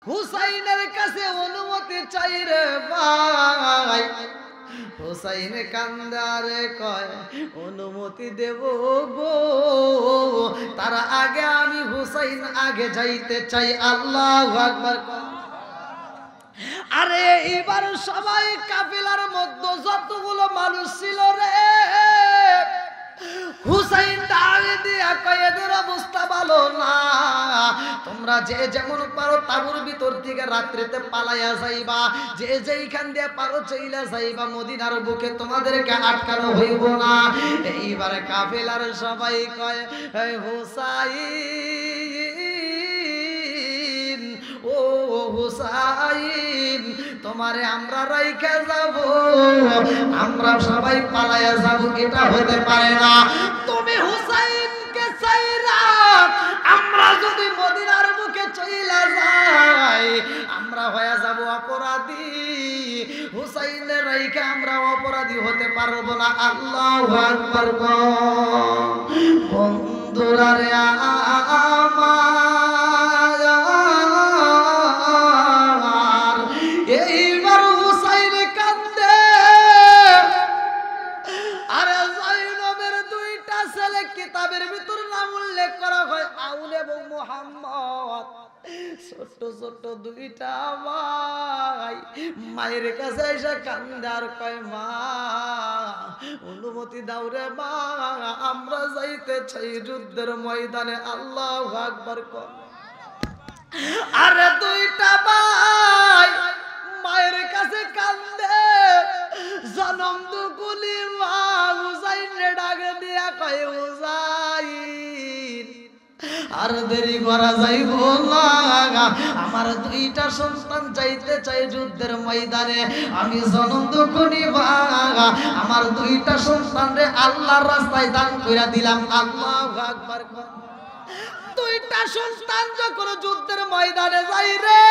হুসাইনের কাছে অনুমতি চাই রে ভাই। হুসাইন কান্দারে কয় অনুমতি দেব গো, তার আগে আমি হুসাইন আগে যাইতে চাই। আল্লাহু আকবার। আরে এবার সবাই কাফেলার মধ্যে যতগুলো মানুষ ছিল রে, হুসাইন দাঁড়িয়ে দিয়া কয় এদের অবস্থা ভালো না, তোমরা যে যেমন পারো তাবুর ভিতর থেকে রাত্রিতে পালাইয়া যাইবা, যে যেইখান দিয়ে পারো চইলা যাইবা, মদিনার বুকে তোমাদেরকে আটকানো হইব না। এইবার কাফেলার সবাই কয় হুসাইন, ও হুসাইন, তোমারে আমরা রাইখা যাব, আমরা সবাই পালাইয়া যাব, এটা হতে পারে না। তুমি হুসাইনকে চাইরা আমরা যদি মদিনার বুকে চইলা যাই, আমরা হয়ে যাব অপরাধী, হুসাইনের রাইখা আমরা অপরাধী হতে পারবো না। আল্লাহু আকবার। বন্ধুরা রে আমার, এইবার হুসাইন কান্দে। আরে যায়নবের দুইটা ছেলে কিতাবের ভিতর নাম উল্লেখ করা হয় আউল এবং মুহাম্মদ, ছোট ছোট দুইটা ভাই মায়ের কাছে এসে কান্দে আর কয় মা অনুমতি দাও রে মা, আমরা যাইতে চাই যুদ্ধের ময়দানে। আল্লাহু আকবার। আরে দুইটা ভাই মায়ের কাছে কান্দে, জনম দুকুলি মা হুসাইনে ডাকে দিয়া কয় হুসাইন আর দেরি করা যাইব না, আমার দুইটা সন্তান যাইতে চাই যুদ্ধের ময়দানে, আমি জনম দুকুলি মা আমার দুইটা সন্তান রে আল্লাহর রাস্তায় দান কইরা দিলাম। আল্লাহু আকবার। দুইটা সন্তান যখন যুদ্ধের ময়দানে যাই রে,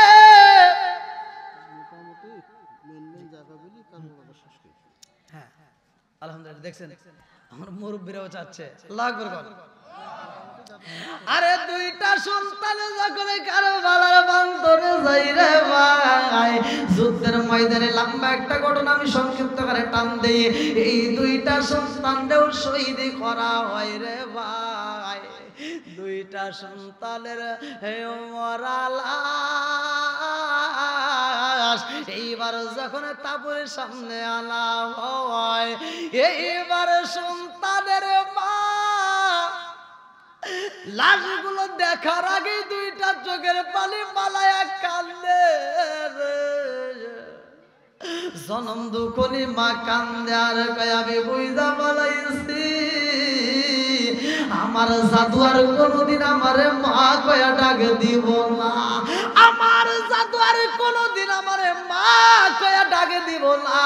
হ্যাঁ আলহামদুলিল্লাহ দেখছেন আমার মুরব্বীরাও চাচ্ছে আল্লাহু আকবার। আরে দুইটা সন্তান যখন কারবালার বান্দরে যাই রে ভাই, যুদ্ধের ময়দানে লম্বা একটা ঘটনা আমি সংক্ষিপ্ত করে টান দেই, এই দুইটা সন্তানটাও শহীদ করা হয় রে ভাই। দুইটা সন্তানের মরালাস এইবার যখন তাবুর সামনে আনা হয়, এইবার সন্তানের মা লাশগুলো দেখার আগে দুইটা চোখের পানি মালায়া কান্দে, জনম দুঃখনি মা কান্দে আর কয় আমি বুঝা পালাইছি, আমার জাদু আর কোনদিন আমারে মা কয়া ডাক দিব না, আমার জাদু আর কোনদিন আমারে মা কয়া ডাক দিব না,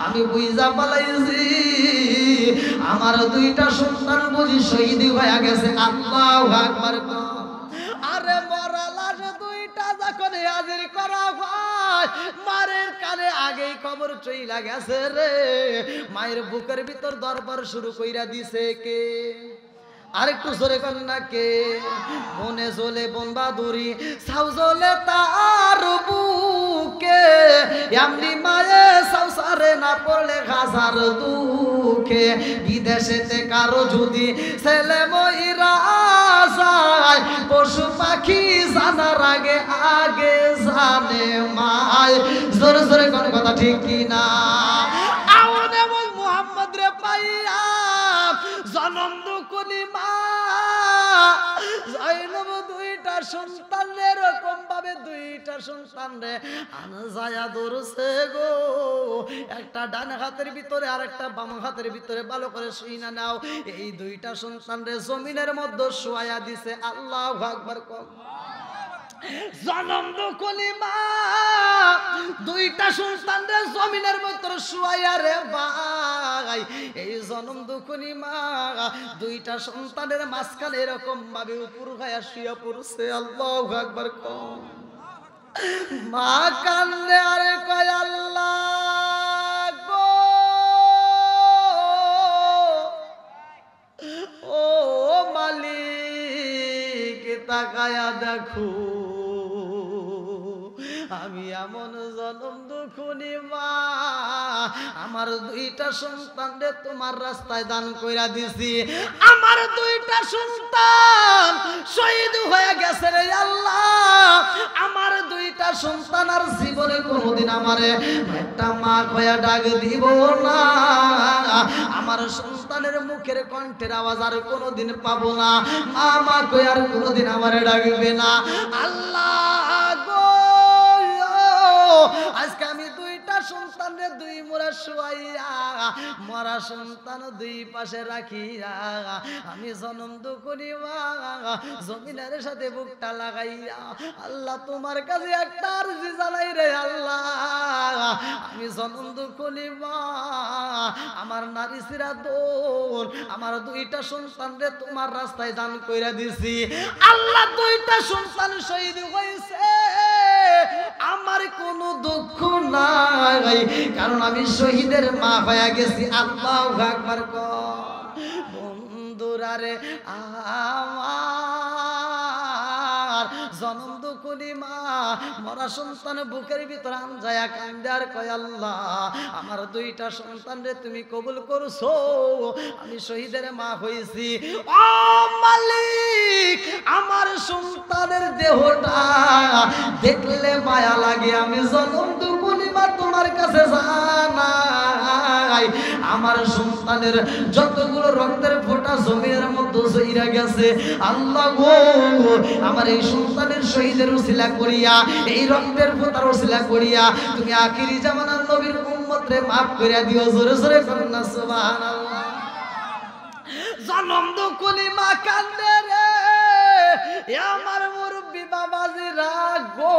আমি বুঝা পালাইছি আমার দুইটা সন্তান বুঝি শহীদ হয়ে গেছে। আল্লাহু আকবার। আরে মরা লাশ দুইটা যখন হাজির করা হয়, মায়ের কানে আগেই খবর চইলা গেছে রে, মায়ের বুকের ভিতর দরবার শুরু কইরা দিছে কে? আরেকটু জোরে কন্যা কে? বনে জ্বলে বন বাদুরি সাউ জ্বলে তার বুকে, এমনি মায়ে সংসারে না পড়লে হাজার দুঃখে, বিদেশেতে কারো যদি ছেলে মইরা যায়, পশু পাখি জানার আগে আগে জানে মায়। জোরে জোরে কোন কথা ঠিক কিনা? আউন এবং মুহাম্মদ রে পাইয়া জনম দুকুনি মা যায়নব দুইটা সন্তান এরকম ভাবে দুইটা সন্তান রে আনজায়া দরছে গো, একটা ডান হাতের ভিতরে আর একটা বাম হাতের ভিতরে ভালো করে শুইনা নাও, এই দুইটা সন্তান রে জমিনের মধ্যে শুয়ায়া দিছে। আল্লাহু আকবার। জনম দুকুনি মা দুইটা সন্তান রে জমিনের মধ্যে শুয়ায়া রে ভাই, এই জনম দুকুনি মা দুইটা সন্তানের মাঝখানে এরকম ভাবে উপর হয়ে শুয়ে পড়ছে। আল্লাহু আকবার। মা কান্দে আরে কয় আল্লাহ গো, ও ও মালিক তাকায়া দেখো আমি এমন জনম দুঃখনি মা, আমার দুইটা সন্তান রে তোমার রাস্তায় দান কইরা দিছি, আমার দুইটা সন্তান শহীদ হয়ে গেছে রে আল্লাহ। আমার দুইটা সন্তান আর জীবনে কোনোদিন আমারে একটা মা কয়া ডাক দিব না। আমার সন্তানের মুখের কণ্ঠের আওয়াজ আর কোনোদিন পাবো না, মা মা কয়া আর কোনোদিন আমারে ডাকবে না। আল্লাহ গো, আজকে আমি দুইটা সন্তানরে দুই মোরা শুয়াইয়া, মরা সন্তান দুই পাশে রাখিয়া, আমি জনম দুঃখনি মা, জমিনের সাথে বুকটা লাগাইয়া আল্লাহ তোমার কাছে একটা আরজি জানাই রে আল্লাহ। আমি জনম দুঃখনি মা, আমার নারী সিরা দোল, আমার দুইটা সন্তান রে তোমার রাস্তায় দান কইরা দিছি আল্লাহ। দুইটা সন্তান শহীদ হয়েছে, আমার কোনো দুঃখ নাই, কারণ আমি শহীদের মা হয়ে গেছি। আল্লাহু আকবার কর। বন্ধুরা রে আমার জনম দুঃখনি মা, মরা সন্তান বুকের ভিতর আনজায়া কান্দে আর কয় আল্লাহ আমার দুইটা সন্তান রে তুমি কবুল করছো, আমি শহীদের মা হয়েছি। ও মালিক, আমার সন্তানের দেহটা দেখলে মায়া লাগে, আমি জনম দুঃখনি মা তোমার কাছে জানাই, আমার সন্তানের যতগুলো রক্তের ফোঁটা জমির মধ্যে জইরা গেছে আল্লাহ গো, আমার এই সন্তানের শহীদের উসিলা করিয়া, এই রক্তের ফোঁটার উসিলা করিয়া তুমি আখিরি জামানার নবীর উম্মত রে মাফ করিয়া দিও। জোরে জোরে করুন না সুবহানাল্লাহ। জনম দুঃখনি মা কান্দে রে, আমার মুরব্বী বাবাজি রাগো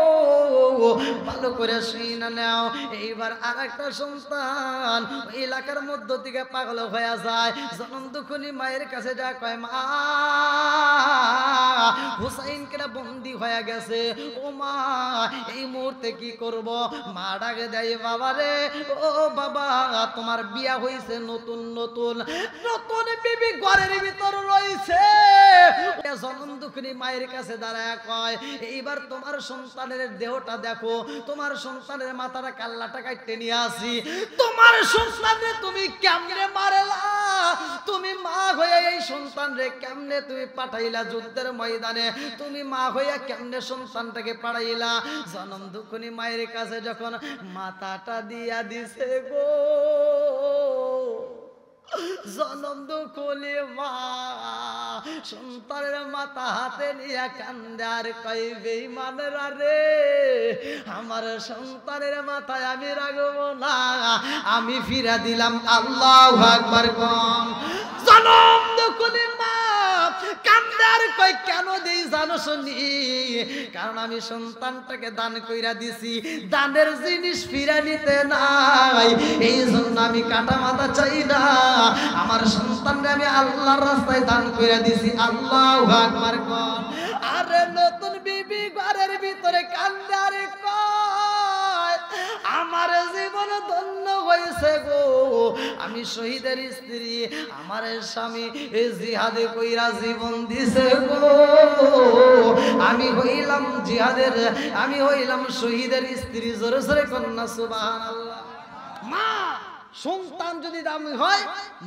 ভালো করে শুইনা নাও। এইবার আর একটা সন্তান এলাকার মধ্য থেকে পাগল হয়ে যায়, জনম দুঃখনি মায়ের কাছে যা কয় মা হুসাইন কেনা বন্দি হয়ে গেছে, ও মা এই মুহূর্তে কি করব? মা ডাকে দেয় বাবা রে, ও বাবা তোমার বিয়া হয়েছে নতুন নতুন, নতুন বিবি ঘরের ভিতর রয়েছে। জনম দুঃখনি মায়ের কাছে দাঁড়ায় কয় এইবার তোমার সন্তানের দেহটা দেখো, তোমার সন্তানের মাথাটা কাল্লাটা কাটতে নিয়ে আসি, তোমার সন্তানরে তুমি কেমনে মারলা, তুমি মা হয়ে এই সন্তান রে কেমনে তুমি পাঠাইলা যুদ্ধের ময়দানে, তুমি মা হইয়া কেমনে সন্তানটাকে পাঠাইলা? জনম দুঃখনি মায়ের কাছে যখন মাথাটা দিয়া দিছে গো, জনম দুঃখনি মা সন্তানের মাথা হাতে নিয়ে কান্দে আর কই বেঈমানরা রে, আমার সন্তানের মাথায় আমি রাখবো না, আমি ফিরা দিলাম। আল্লাহু আকবার কম। জনম দুঃখনি মা কান্দে আর কই কেন দেই জানো শুনি, কারণ আমি সন্তানটাকে দান কইরা দিছি, দানের জিনিস ফিরা নিতে নাই, এই জন্য আমি কাটা মাথা চাই না, আমার সন্তানকে আমি আল্লাহর রাস্তায় দান কইরা দিছি। আল্লাহু আকবার কর। আরে নতুন বিবি ঘরের ভিতরে কান্দে আর কয় আমার জীবন ধন্য হয়েছে গো, আমি শহীদের স্ত্রী, আমার স্বামী জিহাদে কইরা জীবন দিছে গো, আমি হইলাম জিহাদের, আমি হইলাম শহীদের স্ত্রী। জোরে জোরে কন্যা সুবহানাল্লাহ। মা সন্তান যদি দামি হয়,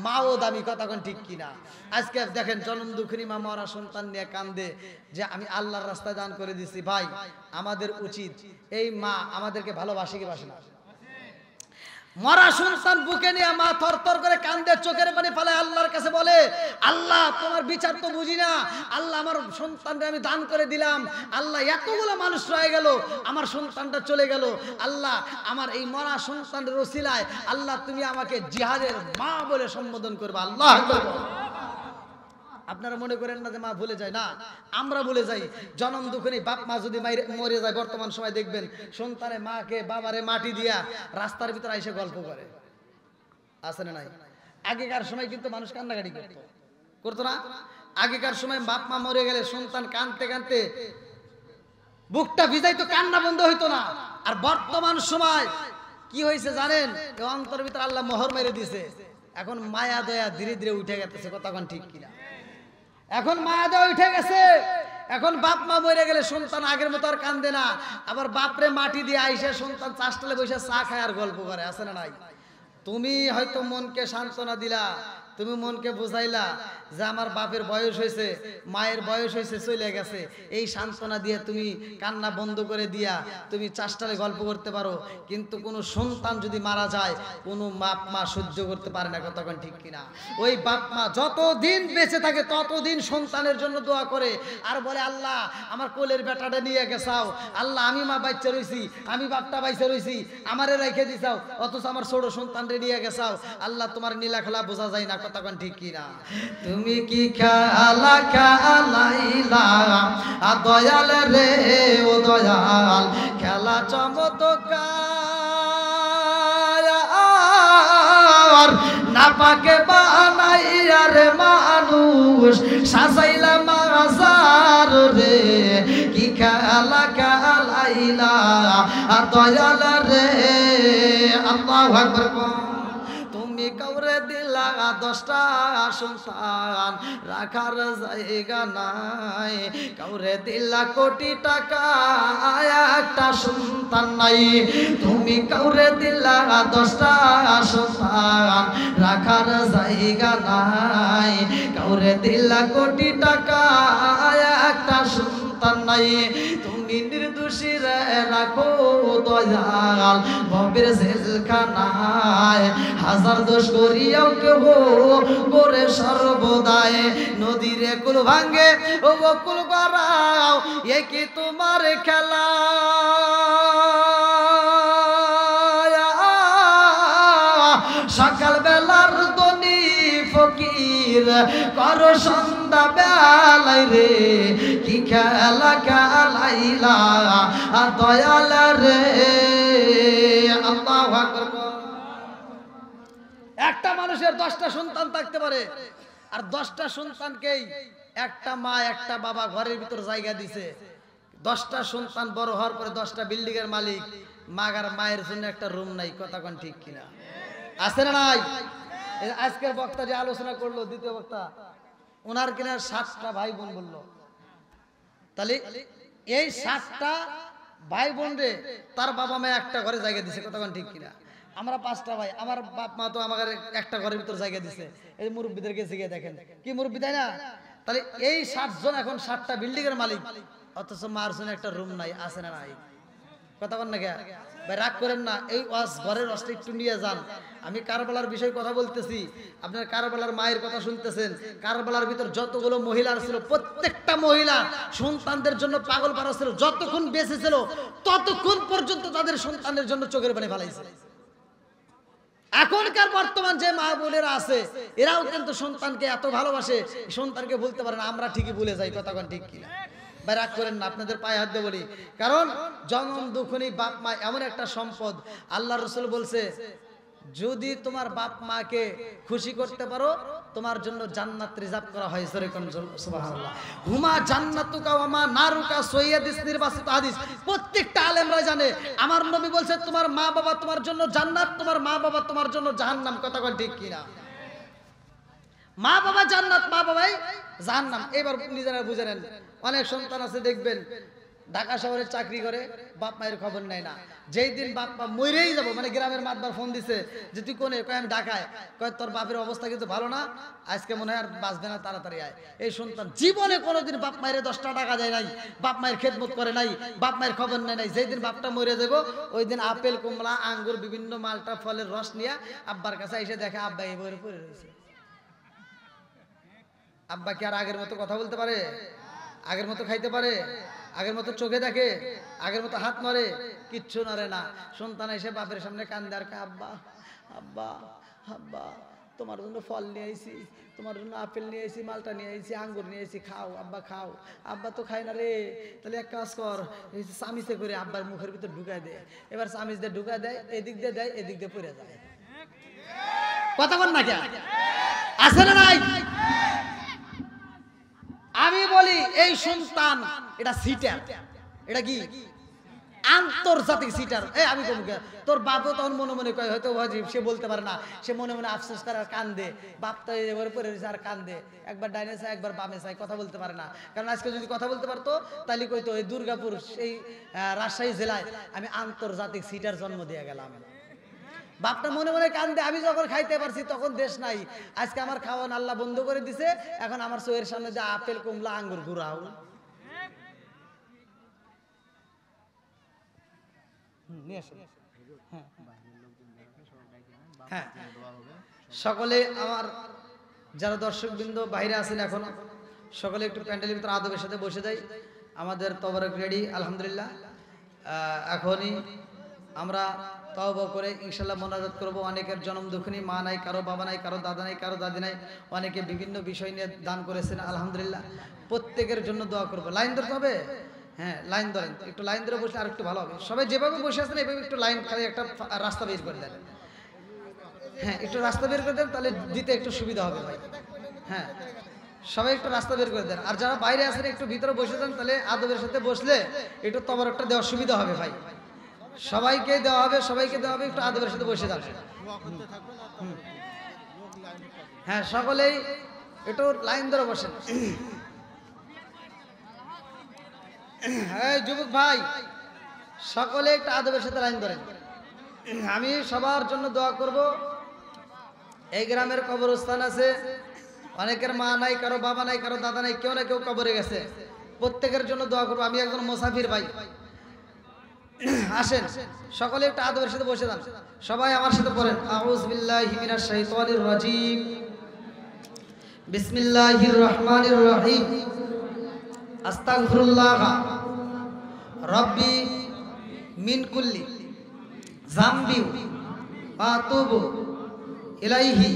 মাও দামি, কথা কোন ঠিক কিনা? আজকে দেখেন জনম দুঃখিনী মা মরা সন্তান নিয়ে কান্দে যে আমি আল্লাহর রাস্তায় দান করে দিছি। ভাই আমাদের উচিত, এই মা আমাদেরকে ভালোবাসে কি বাসে না? মরা সন্তান বুকে নিয়ে মা থরথর করে কান্দে, চোখের পানি ফেলে আল্লাহর কাছে বলে আল্লাহ তোমার বিচার তো বুঝি না, আল্লাহ আমার সন্তানকে আমি দান করে দিলাম, আল্লাহ এতগুলো মানুষ রয়ে গেল, আমার সন্তানটা চলে গেল, আল্লাহ আমার এই মরা সন্তানের ওসিলায় আল্লাহ তুমি আমাকে জিহাদের মা বলে সম্বোধন করবে। আল্লাহ আপনারা মনে করেন না যে মা ভুলে যায়, না আমরা ভুলে যাই। জনম দুঃখিনী বাপ মা যদি মরে যায়, বর্তমান সময় দেখবেন সন্তানে মাকে বাবারে মাটি দিয়া রাস্তার ভিতরে এসে গল্প করে, আছে না নাই? আগেকার সময় কিন্তু মানুষ কান্নাকাটি করতো না? আগেকার সময় বাপ মা মরে গেলে সন্তান কাঁদতে কাঁদতে বুকটা ভিজাইতো, কান্না বন্ধ হইতো না। আর বর্তমান সময় কি হয়েছে জানেন? অন্তর ভিতরে আল্লাহ মোহর মেরে দিছে, এখন মায়া দয়া ধীরে ধীরে উঠে গেছে, কথা কোন ঠিক কিনা? এখন মায়া দয়া উঠে গেছে, এখন বাপ মা মরে গেলে সন্তান আগের মতো আর কান্দে না, আবার বাপরে মাটি দিয়ে আইসে সন্তান চাষটালে বসে চা খায় আর গল্প করে, আছে না নাই? তুমি হয়তো মনকে সান্ত্বনা দিলা, তুমি মনকে বুঝাইলা যে আমার বাপের বয়স হয়েছে, মায়ের বয়স হয়েছে, চলে গেছে, এই সান্ত্বনা দিয়ে তুমি কান্না বন্ধ করে দিয়া তুমি চাষটালে গল্প করতে পারো। কিন্তু কোনো সন্তান যদি মারা যায় কোনো বাপ মা সহ্য করতে পারে না, কতক্ষণ ঠিক কিনা? ওই বাপ মা যতদিন বেঁচে থাকে ততদিন সন্তানের জন্য দোয়া করে আর বলে, আল্লাহ আমার কোলের বেটাটা নিয়ে গেছাও, আল্লাহ আমি মা বাচ্চা রয়েছি, আমি বাপটা বাইচা রয়েছি, আমারে রেখে দিছাও, অথচ আমার ছোট সন্তানরে নিয়ে গেছাও, আল্লাহ তোমার নীলা খেলা বোঝা যায় না, কতক্ষণ ঠিক কিনা? তুমি কি খেলা খেলাইলা দয়াল রে ও দয়াল, খেলা চমৎকার না পাকে বানাইয়া রে মানুষ সাজাইলা মাজার রে, কি খেলা খেলাইলা দয়াল রে। আল্লাহু আকবার। তুমি কাউরে দিলা 10টা সন্তান রাখার জায়গা নাই, কাউরে দিলা কোটি টাকা একটা সন্তান নাই, তুমি কাউরে দিলা 10টা সন্তান রাখার জায়গা নাই, কাউরে দিলা কোটি টাকা একটা সন্তান নাই, তুমি নির্দোষী রাখো দয়াল ভবের জেলখানায়, হাজার দোষ করিয়াও কেহ করে সর্বদায়, নদীরে কুল ভাঙ্গে ও বকুল গড়াও, এ কি তোমার খেলা? সকাল বেলার দনি ফকির করো সন্ধ্যা বেলায় রে, কি খেলা খেলাইলা দয়াল রে। আল্লাহু আকবার। একটা মানুষের 10টা সন্তান থাকতে পারে, আর 10টা সন্তানকেই একটা মা একটা বাবা ঘরের ভিতর জায়গা দিছে। 10টা সন্তান বড় হওয়ার পরে 10টা বিল্ডিং এর মালিক, মাগার মায়ের জন্য একটা রুম নাই, কথা কোন ঠিক কিনা? আছে না নাই? আজকের বক্তা যে আলোচনা করলো, দ্বিতীয় বক্তা, ওনার কিনা 7টা ভাই বোন বললো, তাহলে এই 7টা ভাই বোন রে তার বাবা মা একটা ঘরে জায়গা দিছে, কথা কোন ঠিক কিনা? আমরা 5টা ভাই, আমার বাপ মা তো আমাদের একটা ঘরের ভিতর জায়গা দিছে। এই মুরব্বীদেরকে জিজ্ঞেস দেখেন কি মুরব্বী, তাই না? তাহলে এই 7 জন এখন 7টা বিল্ডিং এর মালিক, অথচ মার জন্য একটা রুম নাই, আছে না নাই? কথা বল না কে ভাই, রাগ করেন না, এই ওয়াজ ঘরের ওয়াজটা একটু নিয়ে যান। আমি কারবালার বিষয়ে কথা বলতেছি, আপনার কারবালার মায়ের কথা শুনতেছেন। কারবালার ভিতর যতগুলো মহিলা ছিল প্রত্যেকটা মহিলা সন্তানদের জন্য পাগল পারা ছিল, যতক্ষণ বেঁচে ছিল ততক্ষণ পর্যন্ত তাদের সন্তানের জন্য চোখের পানি ফেলাইছে। এখনকার বর্তমান যে মা বোনেরা আছে এরাও কিন্তু সন্তানকে এত ভালোবাসে, সন্তানকে বলতে পারে না, আমরা ঠিকই ভুলে যাই, কথা কোন ঠিক কিনা? ভাই রাগ করেন না, আপনাদের পায়ে হাত দিয়ে বলি, কারণ জনম দুঃখনী বাপ মা এমন একটা সম্পদ। আল্লাহ রাসূল বলছে, যদি তোমার বাপ মাকে খুশি করতে পারো তোমার জন্য জান্নাত রিজার্ভ করা হয়। সুবহানাল্লাহ। হুমা জান্নাতুকা ওয়া মা নারুকা, সহিহ হাদিস, নির্বাচিত হাদিস, প্রত্যেকটা আলেমরা জানে। আমার নবী বলছে, তোমার মা বাবা তোমার জন্য জান্নাত, তোমার মা বাবা তোমার জন্য জাহান্নাম, কথা কোন ঠিক কিনা? মা বাবা জান্নাত, মা বাবাই জাহান্নাম। এবার নিজেরা বুঝে নেন। অনেক সন্তান আছে দেখবেন ঢাকা শহরে চাকরি করে, বাপ মায়ের খবর নেয় না। যেই দিন বাপ মা মরেই যাবো, মানে গ্রামের মাতবার ফোন দিছে যে তুই কোনে, কয় আমি ঢাকায়, কয় তোর বাপের অবস্থা কিন্তু ভালো না, আজকে মনে হয় আর বাঁচবে না, তাড়াতাড়ি আয়। এই সন্তান জীবনে কোনোদিন বাপ মায়ের 10টা টাকা দেয় নাই, বাপ মায়ের খেদমত করে নাই, বাপ মায়ের খবর নেয় নাই। যেই দিন বাপটা মরে যাবো ওই দিন আপেল, কমলা, আঙ্গুর, বিভিন্ন মালটা ফলের রস নিয়ে আব্বার কাছে এসে দেখে আব্বা এই বইয়ের পড়ে রয়েছে। আব্বা কি আর আগের মতো কথা বলতে পারে? আগের মতো খাইতে পারে? আগের মতো চোখে দেখে? আগের মতো হাত মারে? কিচ্ছু নড়ে না। সন্তান এসে বাপের সামনে কান্দে আর আব্বা আব্বা আব্বা তোমার জন্য ফল নিয়ে আইছি, তোমার জন্য আপেল নিয়ে আইছি, মালটা নিয়ে আইছি, আঙ্গুর নিয়ে আইছি, খাও আব্বা খাও। আব্বা তো খায় না রে, তাহলে এক কাজ কর, চামিচে করে আব্বার মুখের ভিতর ঢুকায় দেয়। এবার চামিচ দিয়ে ঢুকায় দেয়, এদিক দিয়ে দেয়, এদিক দিয়ে পড়ে যায়। কথা বল না কে? আছে না নাই? আমি বলি এই সন্তান এটা সিটার, এটা কি আন্তর্জাতিক সিটার। আমি তোমাকে তোর বাপও তখন মনে মনে কয় হয়তো সে বলতে পারে না, সে মনে মনে আফসোস করে আর কান্দে, বাপটা এবার পরে আর কান্দে, একবার ডাইনে চায় একবার বামে চায়, কথা বলতে পারে না। কারণ আজকে যদি কথা বলতে পারতো তাহলে কইতো এই দুর্গাপুর সেই রাজশাহী জেলায় আমি আন্তর্জাতিক সিটার জন্ম দিয়ে গেলাম। বাপটা মনে মনে কান্দে, আমি যখন খাইতে পারছি তখন দেশ নাই। আজকে আমার খাওয়ান আল্লাহ বন্ধ করে দিছে, এখন আমার চোখের সামনে যে আপেল কমলা আঙ্গুর ঘুরাও। হ্যাঁ, সকলে আমার যারা দর্শকবৃন্দ বাইরে আছেন এখন সকলে একটু প্যান্ডেলের ভিতরে আদবের সাথে বসে যাই। আমাদের তবারক রেডি আলহামদুলিল্লাহ। এখনই আমরা তওবা করে ইনশাআল্লাহ মোনাজাত করব। অনেকের জন্ম দুঃখিনী মা নাই, কারো বাবা নাই, কারো দাদা নাই, কারো দাদি নাই, অনেকে বিভিন্ন বিষয় নিয়ে দান করেছেন আলহামদুলিল্লাহ। প্রত্যেকের জন্য দোয়া করব। লাইন ধরতে হবে, হ্যাঁ লাইন ধরেন, একটু লাইন ধরে বসলে আর একটু ভালো হবে। সবাই যেভাবে বসে আছেন এভাবে একটু লাইন, খালি একটা রাস্তা বের করে দেন। হ্যাঁ, একটু রাস্তা বের করে দেন, তাহলে দিতে একটু সুবিধা হবে ভাই। হ্যাঁ, সবাই একটু রাস্তা বের করে দেন। আর যারা বাইরে আছেন একটু ভিতরে বসে যান, তাহলে আদবের সাথে বসলে একটু তবরকটা দেওয়ার সুবিধা হবে ভাই। সবাইকে দেওয়া হবে, সবাইকে দেওয়া হবে, একটু আদবের সাথে বসে যান। হ্যাঁ, সকলেই একটু লাইন ধরে বসেন। হ্যাঁ যুবক ভাই, সকলে একটু আদবের সাথে লাইন ধরেন। আমি সবার জন্য দোয়া করব। এই গ্রামের কবরস্থান আছে, অনেকের মা নাই, কারো বাবা নাই, কারো দাদা নাই, কেউ না কেউ কবরে গেছে। প্রত্যেকের জন্য দোয়া করবো। আমি একজন মুসাফির ভাই, আসেন সকলে একটু আদবের সাথে বসে যান। সবাই আমার সাথে পড়েন, আউযু বিল্লাহি মিনাশ শাইতানির রাজীম, বিসমিল্লাহির রহমানির রহিম, আস্তাগফিরুল্লাহ রাব্বি মিন কুল্লি যামবি ওয়া আতুবু ইলাইহি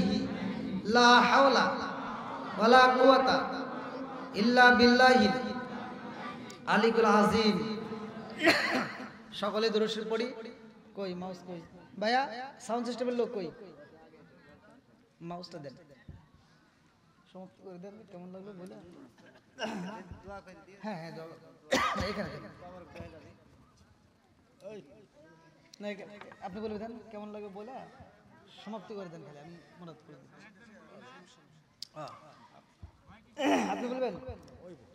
লা হাওলা ওয়ালা কুওয়াতা ইল্লা বিল্লাহিল আলিকুল আযীম। সকলে দুরূদ শরীফ পড়ি। কই মাউস কই ভাইয়া? সাউন্ড সিস্টেমের লোক কই? মাউসটা দেন, সমাপ্ত করে দেন। কেমন লাগলো বলে? হ্যাঁ হ্যাঁ, এখানে দেন না, আপনি বলে দেন কেমন লাগবে বলে সমাপ্তি করে দেন, খালি আমি মনে করে দিচ্ছি। আপনি বলবেন?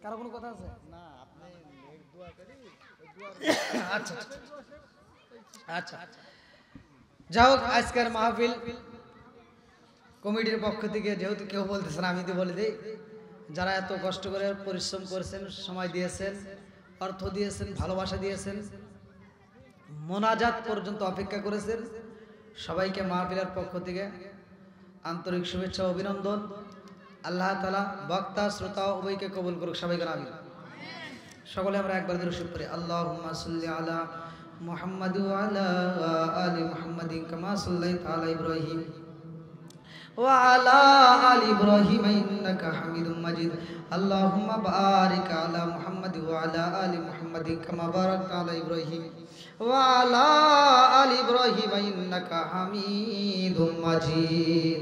কারো কোনো কথা আছে? আচ্ছা আচ্ছা, যাই হোক, আজকের মাহফিল কমিটির পক্ষ থেকে যেহেতু কেউ বলতেছে না, আমি তো বলে দিই, যারা এত কষ্ট করে পরিশ্রম করেছেন, সময় দিয়েছেন, অর্থ দিয়েছেন, ভালোবাসা দিয়েছেন, মোনাজাত পর্যন্ত অপেক্ষা করেছেন, সবাইকে মাহফিলের পক্ষ থেকে আন্তরিক শুভেচ্ছা ও অভিনন্দন। আল্লাহ তাআলা বক্তা শ্রোতা উভয়কে কবুল করুক, সবাইকে আমিন। সকলে আমরা একবার দরুদ শরীফ পড়ি। আল্লাহুম্মা সাল্লি আলা মুহাম্মাদ ওয়া আলা আলি মুহাম্মাদিন কামা সাল্লাইতা আলা ইব্রাহিম ওয়া আলা আলি ইব্রাহিম ইন্নাকা হামিদুম মাজিদ। আল্লাহুম্মা বারিক আলা মুহাম্মাদ ওয়া আলা আলি মুহাম্মাদিন কামা বারাকতা আলা ইব্রাহিম ওয়া আলা আলি ইব্রাহিম ইন্নাকা হামিদুম মাজিদ।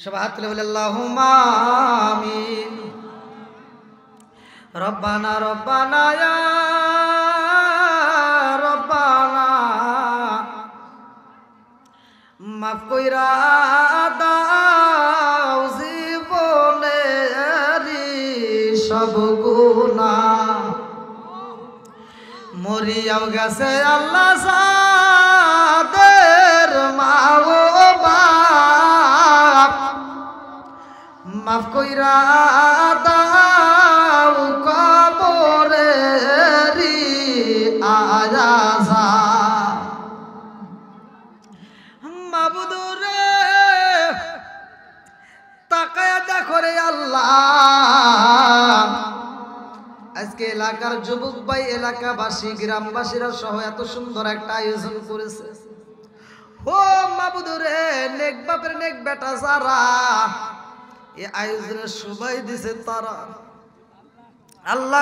সবাই হাত তুলে বলে আল্লাহুম্মা আমিন। রব্বানা রব্বানা ইয়া রব্বানা মাফ কইরা দাও জীবনেরি সব গুনাহ, মরিয়াও গেছে আল্লাহ সাদের মা ও বাপ, মাফ কইরা দাও কবরেরি আযাব। মাবুদ রে তাকায়া দেখো রে আল্লাহ, আজকে এলাকার যুবক ভাই, এলাকাবাসী, গ্রামবাসীরা সহ এত সুন্দর একটা আয়োজন করেছে। ও মাবুদ রে, নেক বাপের নেক বেটা যারা এই আয়োজনের সবাই দিছে তারা, আল্লাহ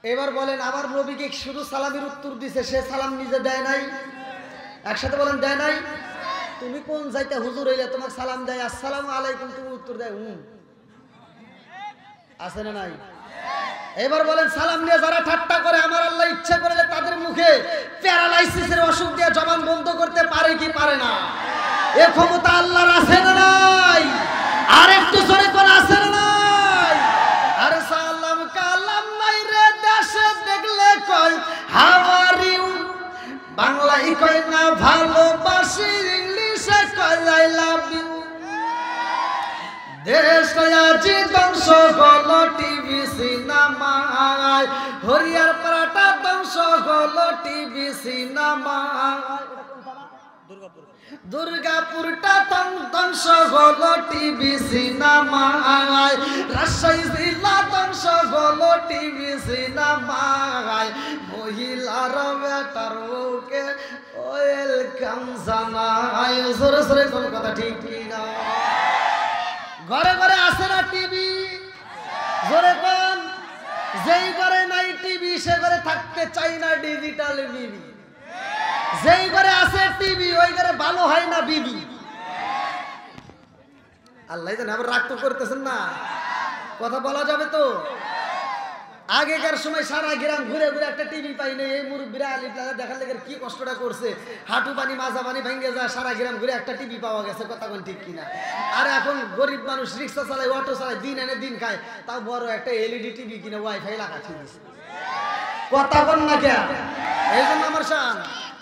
এবার বলেন আমার নবীকে শুধু সালামের উত্তর দিছে, সে সালাম নিজে দেয় নাই? একসাথে বলেন দেয় নাই? তুমি কোন যাইতে হুজুর হইলে তোমাকে সালাম দেয় আসসালামু আলাইকুম, তুমি উত্তর দেয় আছে না নাই? এবার বলেন সালাম নিয়ে যারা ঠাট্টা করে আমার আল্লাহ ইচ্ছা করলে তাদের মুখে প্যারালাইসিসের অসুখ দিয়ে জবান বন্ধ করতে পারে কি পারে না? এ ক্ষমতা আল্লাহর আছে না নাই? আর একটু জোরে করে আছে না নাই? আরে সালাম কালাম নাই রে দেশে দেখলে কয় হাউ আর ইউ, বাংলায় কয় না ভালোবাসি, ইংলিশে কয় আই লাভ ইউ। দেশ আজি ধ্বংস হলো টিভি সিনেমায়, হরিয়ার পাড়াটা ধ্বংস হলো টিভি সিনেমায়, দুর্গাপুরটা ধ্বংস হলো টিভি সিনেমায়, রাজশাহী জেলা ধ্বংস হলো টিভি সিনেমায়। মহিলার বেটার বউকে ওয়েলকাম জানাই, জোরে জোরে কোন কথা ঠিক না? ঘরে ঘরে আছে না টিভি? জোরে কোন? যেই ঘরে নাই টিভি সে ঘরে থাকতে চাই না ডিজিটাল বিবি। যেই ঘরে আছে টিভি ওই ঘরে ভালো হয় না বিবি। আল্লাহ জানে, আবার রাগ তো করতেছেন না, কথা বলা যাবে তো? আগেকার সময় সারা গ্রাম ঘুরে ঘুরে একটা টিভি পাই নাই, এই মুরব্বীরা আলিফ লাগা দেখার লেগে কি কষ্টটা করছে, হাঁটু পানি মাজা পানি ভেঙে যায়, সারা গ্রাম ঘুরে একটা টিভি পাওয়া গেছে, কথা কোন ঠিক কিনা? আর এখন গরিব মানুষ রিক্সা চালায়, অটো চালায়, দিন এনে দিন খায়, তাও বড় একটা এলইডি টিভি কিনে ওয়াইফাই লাগাচ্ছি, কথা বল না কে? এই জন্য আমার শান।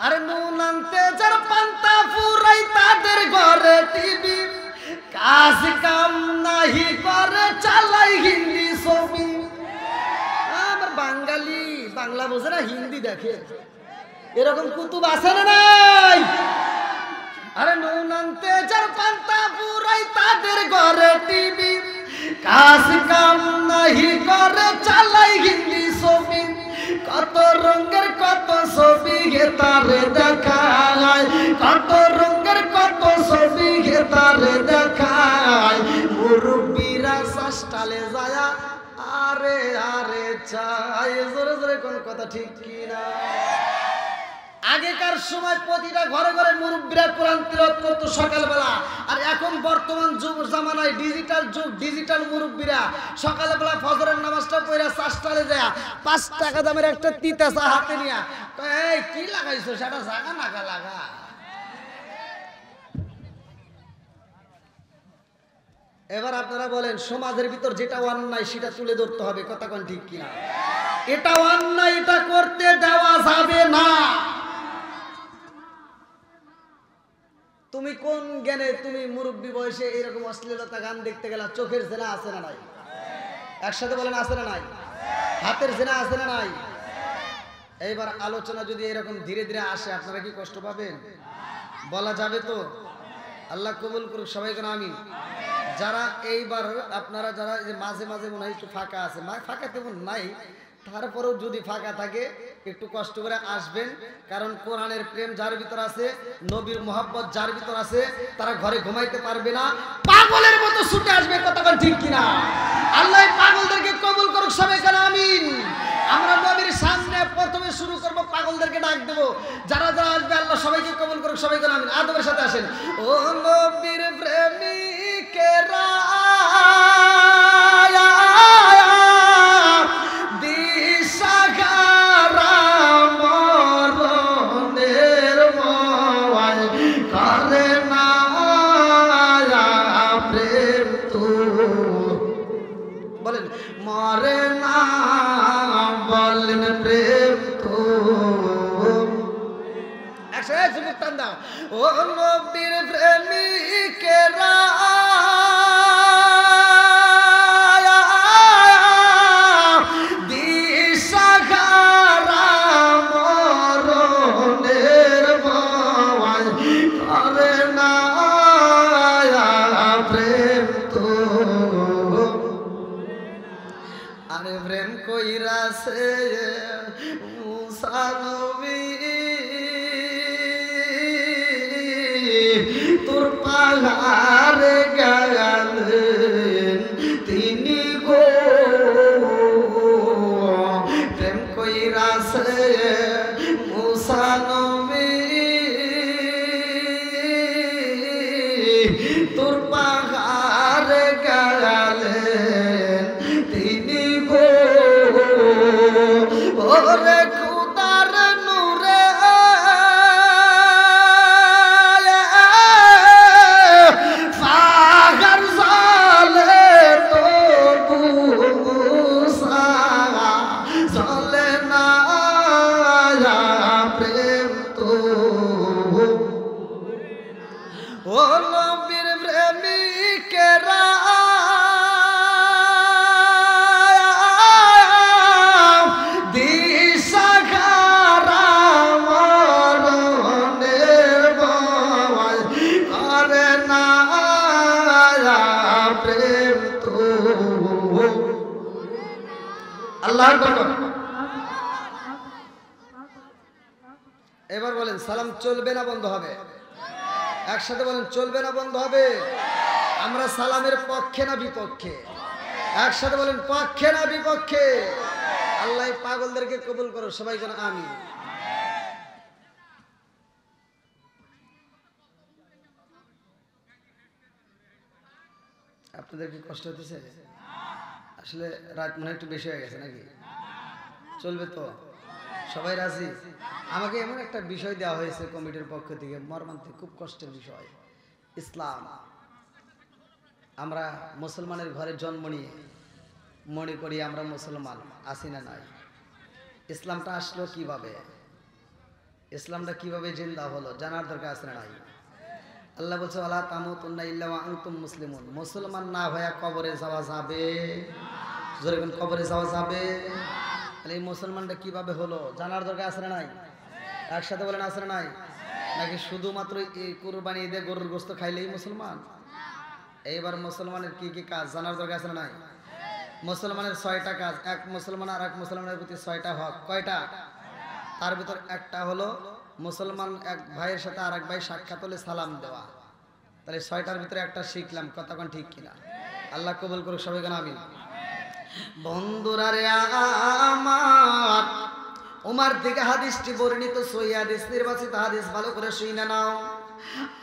আরে নুন আনতে যার পান্তা ফুরাই তাদের ঘরে টিভি, কাজ কাম নাহি করে চালাই হিন্দি ছবি। আমার বাঙালি বাংলা বোঝে না, হিন্দি দেখে, এরকম কুতুব আছে না নাই? আরে নুন আনতে যার পান্তা ফুরাই তাদের ঘরে টিভি, কাজ কাম নাহি করে চালাই হিন্দি ছবি। কত রঙের কত ছবি গে তারে দেখায়, কত রঙের কত ছবি গে তারে দেখায়। মুরব্বীরা সাস্টালে যায় আরে আরে চাই, জোরে জোরে কোন কথা ঠিক কিনা? আগেকার সময় প্রতিটা ঘরে ঘরে মুরব্বীরা কোরআন তিলাওয়াত করতো সকালবেলা, আর এখন বর্তমান যুগ জামানায় ডিজিটাল যুগ, ডিজিটাল মুরব্বীরা সকালবেলা ফজরের নামাজটা পড়া চাষটালে যায় 5 টাকা দামের একটা তিতা চা হাতে নিয়া, এই কি লাগাইছো সেটা জাগা নাগা লাগা। এবার আপনারা বলেন সমাজের ভিতর যেটা অন্যায় সেটা তুলে ধরতে হবে, কথা কোন ঠিক কিনা? এটা অন্যায়, এটা করতে দেওয়া যাবে না। তুমি কোন জ্ঞানে তুমি মুরব্বী বয়সে এরকম অশ্লীলতা গান দেখতে গেলা? চোখের জেনা আছে না নাই? একসাথে বলেন আছে না নাই? হাতের জেনা আছে না নাই? এইবার আলোচনা যদি এরকম ধীরে ধীরে আসে আপনারা কি কষ্ট পাবেন? বলা যাবে তো? আল্লাহ কবুল করুক, সবাই কোন আমিন। যারা এইবার আপনারা যারা মাঝে মাঝে মনে হয় একটু ফাঁকা আছে, ফাঁকা তেমন নাই, তারপরেও যদি ফাঁকা থাকে একটু কষ্ট করে আসবেন, কারণ কোরআনের প্রেম যার ভিতর আছে, নবীর মোহাব্বত যার ভিতর আছে, তারা ঘরে ঘুমাইতে পারবে না, পাগলের মতো ছুটে আসবে, কথা বল ঠিক কিনা? আল্লাহ পাগলদেরকে কবুল করুক, সবাই কেন আমিন। আমরা নবীর সামনে প্রথমে শুরু করব, পাগলদেরকে ডাক দেব, যারা যারা আসবে আল্লাহ সবাইকে কবুল করুক, সবাই কেন আমিন। আদবের সাথে আসেন। ও নবীর প্রেমিকেরা মরে না বলেন প্রেম তো একসাথে যুবক টান দাও। ও নবীর প্রেমিকেরা দিশাহারা মরণের ভয় করে না প্রেম তো। আরে প্রেম কইরাছে মুসা নবী তোর পাহাড়ে গেলেন তিনি গো, প্রেম কইরাছে মুসা নবী তোর পাহাড়ে গেলেন তিনি গো। আকবার। এবার বলেন সালাম চলবে না বন্ধ হবে? একসাথে বলেন চলবে না বন্ধ হবে? আমরা সালামের পক্ষে না বিপক্ষে? একসাথে বলেন পক্ষে না বিপক্ষে? আল্লাহ পাগলদেরকে কবুল করো, সবাই যেন আমিন। আপনাদের কি কষ্ট হতেছে? আসলে রাত মনে একটু বেশি হয়ে গেছে নাকি? চলবে তো? সবাই রাজি? আমাকে এমন একটা বিষয় দেওয়া হয়েছে কমিটির পক্ষ থেকে, মর্মান্তিক, খুব কষ্টের বিষয়। ইসলাম, আমরা মুসলমানের ঘরে জন্ম নিয়ে মনে করি আমরা মুসলমান, আছি না নাই? ইসলামটা আসলো কিভাবে? ইসলামটা কিভাবে জিন্দা হলো জানার দরকার আছে না নাই? আল্লাহ বলছে ওয়ালা তামুতুন্না ইল্লা ওয়া আনতুম মুসলিমুন। মুসলমান না হয়ে কবরে যাওয়া যাবে? জোরে বলেন কবরে যাওয়া যাবে? তাহলে এই মুসলমানটা কিভাবে হলো জানার দরকার আছে না নাই? একসাথে বলেন আছে না নাই? নাকি শুধুমাত্র এই কুরবানি ঈদে গরুর গোশত খাইলেই মুসলমান? এইবার মুসলমানের কি কি কাজ জানার দরকার আছে না নাই? মুসলমানের 6টা কাজ, এক মুসলমান আর এক মুসলমানের প্রতি 6টা হক। কয়টা? তার ভিতর একটা হলো মুসলমান এক ভাইয়ের সাথে আর এক ভাই সাক্ষাৎ হলে সালাম দেওয়া। তাহলে 6টার ভিতরে একটা শিখলাম, কতক্ষণ ঠিক কিনা? আল্লাহ কবুল করুক, সবাই কেন আমিন। বন্ধুরা রে আমার, উমার থেকে হাদিসটি বর্ণিত, সহিহ হাদিস, নির্বাচিত হাদিস, ভালো করে শুনে নাও।